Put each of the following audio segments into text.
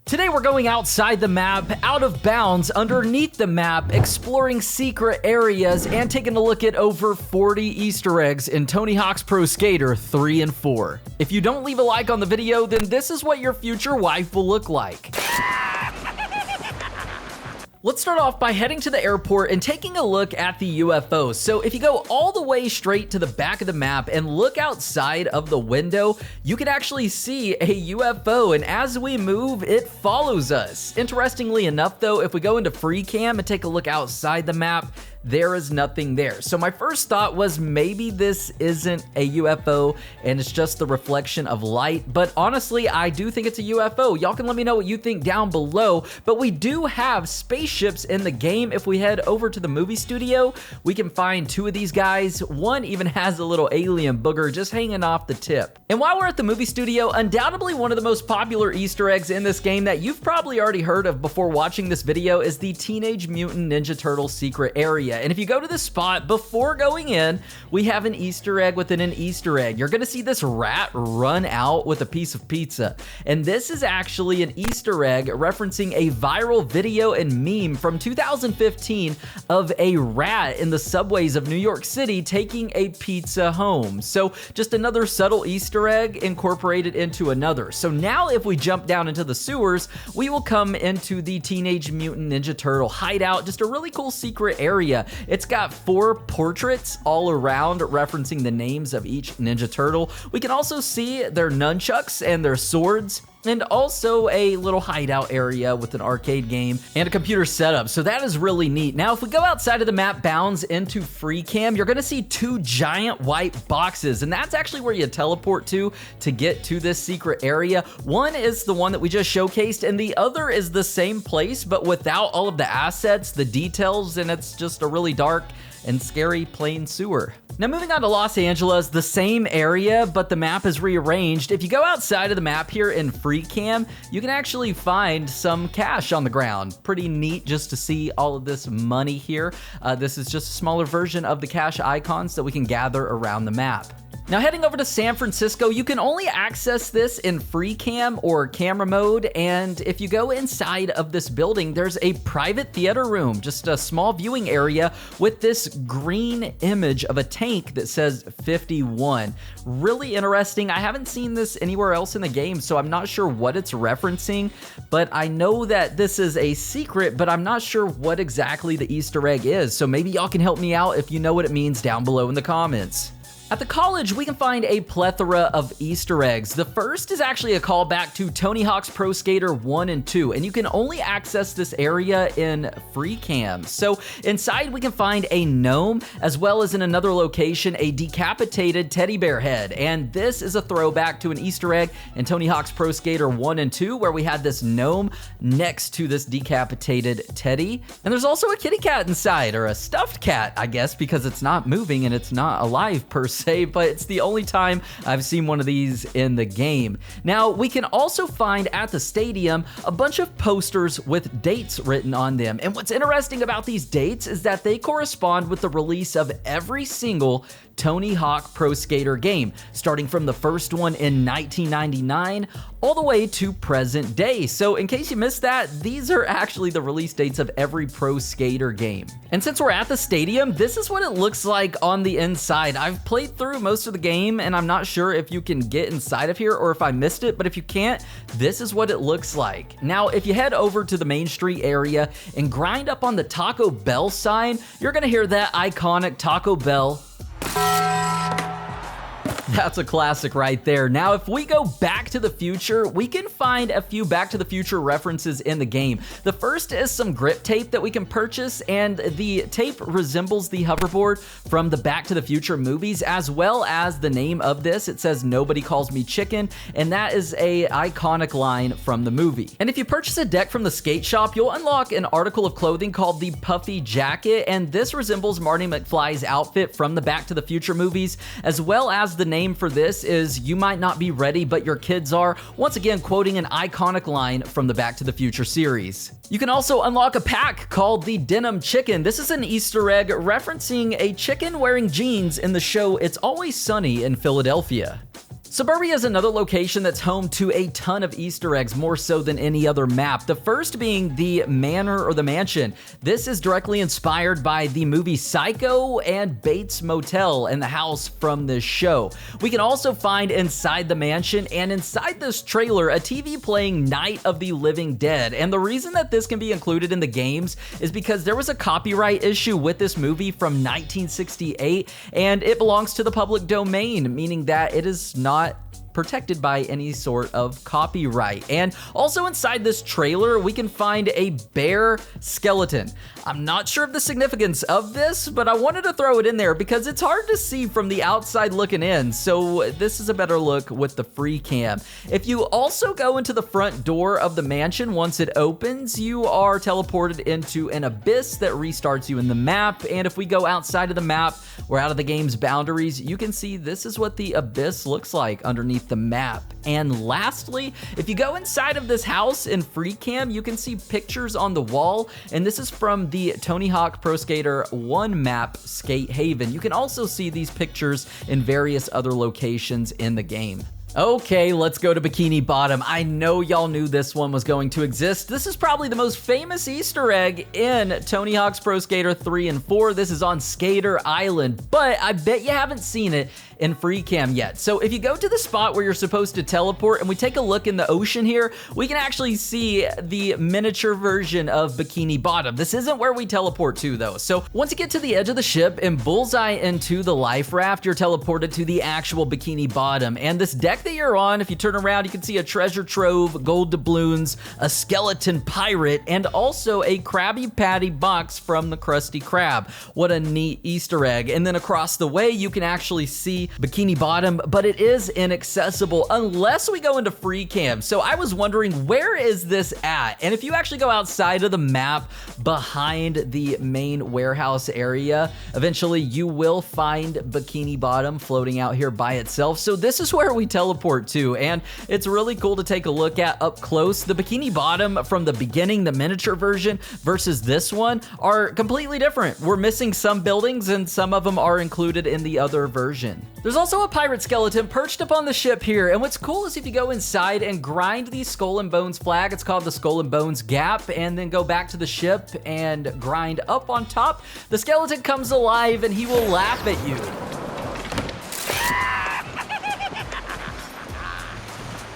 Today we're going outside the map, out of bounds, underneath the map, exploring secret areas, and taking a look at over 40 Easter eggs in Tony Hawk's Pro Skater 3 and 4. If you don't leave a like on the video, then this is what your future wife will look like. Let's start off by heading to the airport and taking a look at the UFO. So if you go all the way straight to the back of the map and look outside of the window, you can actually see a UFO, and as we move, it follows us. Interestingly enough though, if we go into free cam and take a look outside the map, there is nothing there. So my first thought was maybe this isn't a UFO and it's just the reflection of light, but honestly, I do think it's a UFO. Y'all can let me know what you think down below, but we do have spaceships in the game. If we head over to the movie studio, we can find two of these guys. One even has a little alien booger just hanging off the tip. And while we're at the movie studio, undoubtedly one of the most popular Easter eggs in this game that you've probably already heard of before watching this video is the Teenage Mutant Ninja Turtle secret area. And if you go to this spot, before going in, we have an Easter egg within an Easter egg. You're gonna see this rat run out with a piece of pizza. And this is actually an Easter egg referencing a viral video and meme from 2015 of a rat in the subways of New York City taking a pizza home. So just another subtle Easter egg incorporated into another. So now if we jump down into the sewers, we will come into the Teenage Mutant Ninja Turtle hideout, just a really cool secret area. It's got 4 portraits all around referencing the names of each Ninja Turtle. We can also see their nunchucks and their swords, and also a little hideout area with an arcade game and a computer setup. So that is really neat. Now, if we go outside of the map bounds into free cam, you're gonna see 2 giant white boxes, and that's actually where you teleport to get to this secret area. One is the one that we just showcased, and the other is the same place, but without all of the assets, the details, and it's just a really dark and scary plain sewer. Now moving on to Los Angeles, the same area, but the map is rearranged. If you go outside of the map here in free cam, you can actually find some cash on the ground. Pretty neat just to see all of this money here. This is just a smaller version of the cash icons that we can gather around the map. Now heading over to San Francisco, you can only access this in free cam or camera mode, and if you go inside of this building, there's a private theater room, just a small viewing area with this green image of a tank that says 51. Really interesting. I haven't seen this anywhere else in the game, so I'm not sure what it's referencing, but I know that this is a secret, but I'm not sure what exactly the Easter egg is, so maybe y'all can help me out if you know what it means down below in the comments. At the college, we can find a plethora of Easter eggs. The first is actually a callback to Tony Hawk's Pro Skater 1 and 2, and you can only access this area in free cam. So inside we can find a gnome, as well as in another location, a decapitated teddy bear head. And this is a throwback to an Easter egg in Tony Hawk's Pro Skater 1 and 2, where we had this gnome next to this decapitated teddy. And there's also a kitty cat inside, or a stuffed cat, I guess, because it's not moving and it's not alive per se. But it's the only time I've seen one of these in the game. Now, we can also find at the stadium a bunch of posters with dates written on them. And what's interesting about these dates is that they correspond with the release of every single Tony Hawk Pro Skater game, starting from the first one in 1999 all the way to present day. So in case you missed that, these are actually the release dates of every Pro Skater game. And since we're at the stadium, this is what it looks like on the inside. I've played through most of the game and I'm not sure if you can get inside of here or if I missed it, but if you can't, this is what it looks like. Now, if you head over to the Main Street area and grind up on the Taco Bell sign, you're gonna hear that iconic Taco Bell. That's a classic right there. Now, if we go Back to the Future, we can find a few Back to the Future references in the game. The first is some grip tape that we can purchase, and the tape resembles the hoverboard from the Back to the Future movies, as well as the name of this. It says, "Nobody calls me chicken," and that is a iconic line from the movie. And if you purchase a deck from the skate shop, you'll unlock an article of clothing called the Puffy Jacket, and this resembles Marty McFly's outfit from the Back to the Future movies, as well as the name for this is "You might not be ready, but your kids are," once again quoting an iconic line from the Back to the Future series. You can also unlock a pack called the Denim Chicken. This is an Easter egg referencing a chicken wearing jeans in the show It's Always Sunny in Philadelphia. Suburbia is another location that's home to a ton of Easter eggs, more so than any other map. The first being the Manor or the mansion. This is directly inspired by the movie Psycho and Bates Motel and the house from this show. We can also find inside the mansion and inside this trailer a TV playing Night of the Living Dead. And the reason that this can be included in the games is because there was a copyright issue with this movie from 1968 and it belongs to the public domain, meaning that it is not protected by any sort of copyright. And also inside this trailer, we can find a bear skeleton. I'm not sure of the significance of this, but I wanted to throw it in there because it's hard to see from the outside looking in, so this is a better look with the free cam. If you also go into the front door of the mansion, once it opens, you are teleported into an abyss that restarts you in the map, and if we go outside of the map or out of the game's boundaries, you can see this is what the abyss looks like underneath the map. And lastly, if you go inside of this house in free cam, you can see pictures on the wall, and this is from the Tony Hawk Pro Skater 1 map, Skate Haven. You can also see these pictures in various other locations in the game. Okay, let's go to Bikini Bottom. I know y'all knew this one was going to exist. This is probably the most famous Easter egg in Tony Hawk's Pro Skater 3 and 4. This is on Skater Island, but I bet you haven't seen it in free cam yet. So if you go to the spot where you're supposed to teleport and we take a look in the ocean here, we can actually see the miniature version of Bikini Bottom. This isn't where we teleport to though. So once you get to the edge of the ship and bullseye into the life raft, you're teleported to the actual Bikini Bottom. And this deck that you're on, if you turn around, you can see a treasure trove, gold doubloons, a skeleton pirate, and also a Krabby Patty box from the Krusty Krab. What a neat Easter egg. And then across the way, you can actually see Bikini Bottom, but it is inaccessible unless we go into free cam. So I was wondering, where is this at? And if you actually go outside of the map behind the main warehouse area, eventually you will find Bikini Bottom floating out here by itself. So this is where we teleport to, and it's really cool to take a look at up close. The Bikini Bottom from the beginning, the miniature version, versus this one are completely different. We're missing some buildings and some of them are included in the other version. There's also a pirate skeleton perched up on the ship here, and what's cool is if you go inside and grind the Skull and Bones flag, it's called the Skull and Bones Gap, and then go back to the ship and grind up on top, the skeleton comes alive and he will laugh at you.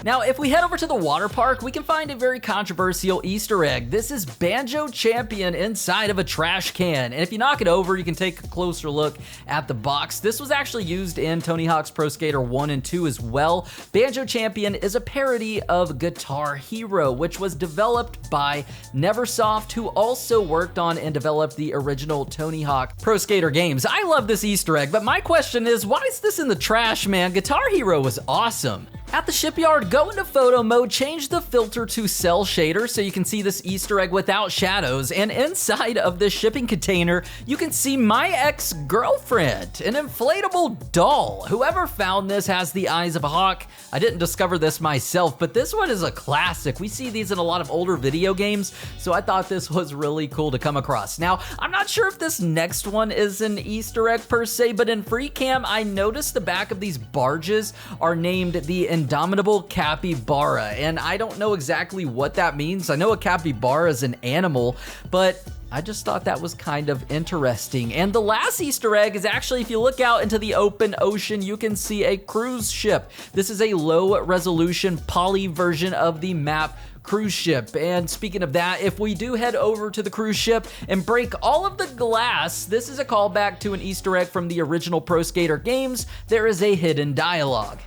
Now, if we head over to the water park, we can find a very controversial Easter egg. This is Banjo Champion inside of a trash can. And if you knock it over, you can take a closer look at the box. This was actually used in Tony Hawk's Pro Skater 1 and 2 as well. Banjo Champion is a parody of Guitar Hero, which was developed by Neversoft, who also worked on and developed the original Tony Hawk Pro Skater games. I love this Easter egg, but my question is, why is this in the trash, man? Guitar Hero was awesome. At the shipyard, go into photo mode, change the filter to cell shader so you can see this Easter egg without shadows, and inside of this shipping container, you can see my ex-girlfriend, an inflatable doll. Whoever found this has the eyes of a hawk. I didn't discover this myself, but this one is a classic. We see these in a lot of older video games, so I thought this was really cool to come across. Now, I'm not sure if this next one is an Easter egg per se, but in free cam, I noticed the back of these barges are named the Indomitable Capybara, and I don't know exactly what that means. I know a capybara is an animal, but I just thought that was kind of interesting. And the last Easter egg is actually, if you look out into the open ocean, you can see a cruise ship. This is a low resolution poly version of the map cruise ship. And speaking of that, if we do head over to the cruise ship and break all of the glass, this is a callback to an Easter egg from the original Pro Skater games. There is a hidden dialogue.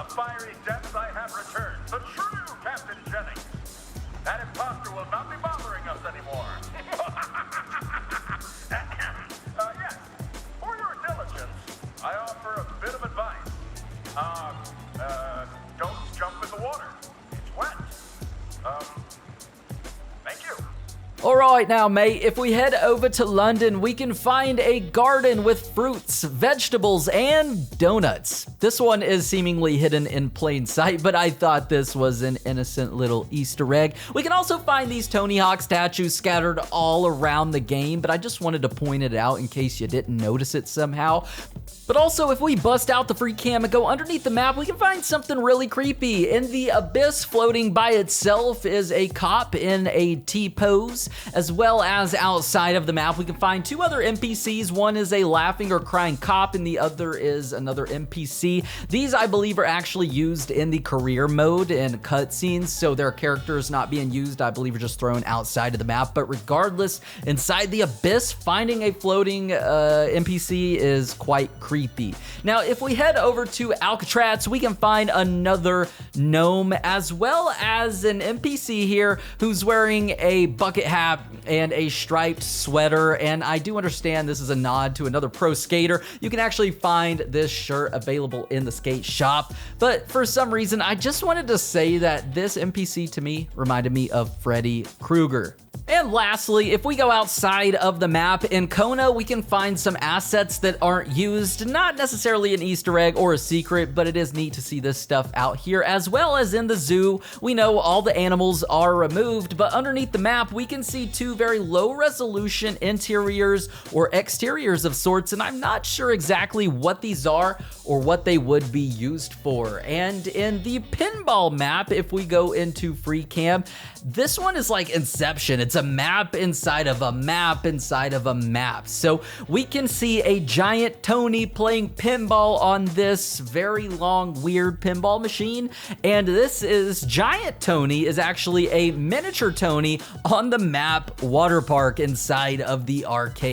Fiery depths I have returned, the true Captain Jennings. That imposter will not be bothering us anymore. Yes, for your diligence, I offer a bit of advice. Don't jump in the water. It's wet. Thank you. Alright now, mate, if we head over to London, we can find a garden with fruits, vegetables, and donuts. This one is seemingly hidden in plain sight, but I thought this was an innocent little Easter egg. We can also find these Tony Hawk statues scattered all around the game, but I just wanted to point it out in case you didn't notice it somehow. But also, if we bust out the free cam and go underneath the map, we can find something really creepy. In the abyss, floating by itself, is a cop in a T-pose, as well as outside of the map, we can find two other NPCs. One is a laughing or crying cop, and the other is another NPC. These, I believe, are actually used in the career mode and cutscenes, so their characters not being used, I believe, are just thrown outside of the map. But regardless, inside the abyss, finding a floating NPC is quite creepy. Now, if we head over to Alcatraz, we can find another gnome, as well as an NPC here who's wearing a bucket hat and a striped sweater, and I do understand this is a nod to another pro skater. You can actually find this shirt available in the skate shop, but for some reason, I just wanted to say that this NPC to me reminded me of Freddy Krueger. And lastly, if we go outside of the map, in Kona, we can find some assets that aren't used. Not necessarily an Easter egg or a secret, but it is neat to see this stuff out here, as well as in the zoo. We know all the animals are removed, but underneath the map, we can see two very low-resolution interiors or exteriors of sorts, and I'm not sure exactly what these are or what they would be used for. And in the pinball map, if we go into free cam, this one is like Inception. It's a map inside of a map inside of a map. So we can see a giant Tony playing pinball on this very long, weird pinball machine. And this is Giant Tony is actually a miniature Tony on the map water park inside of the arcade.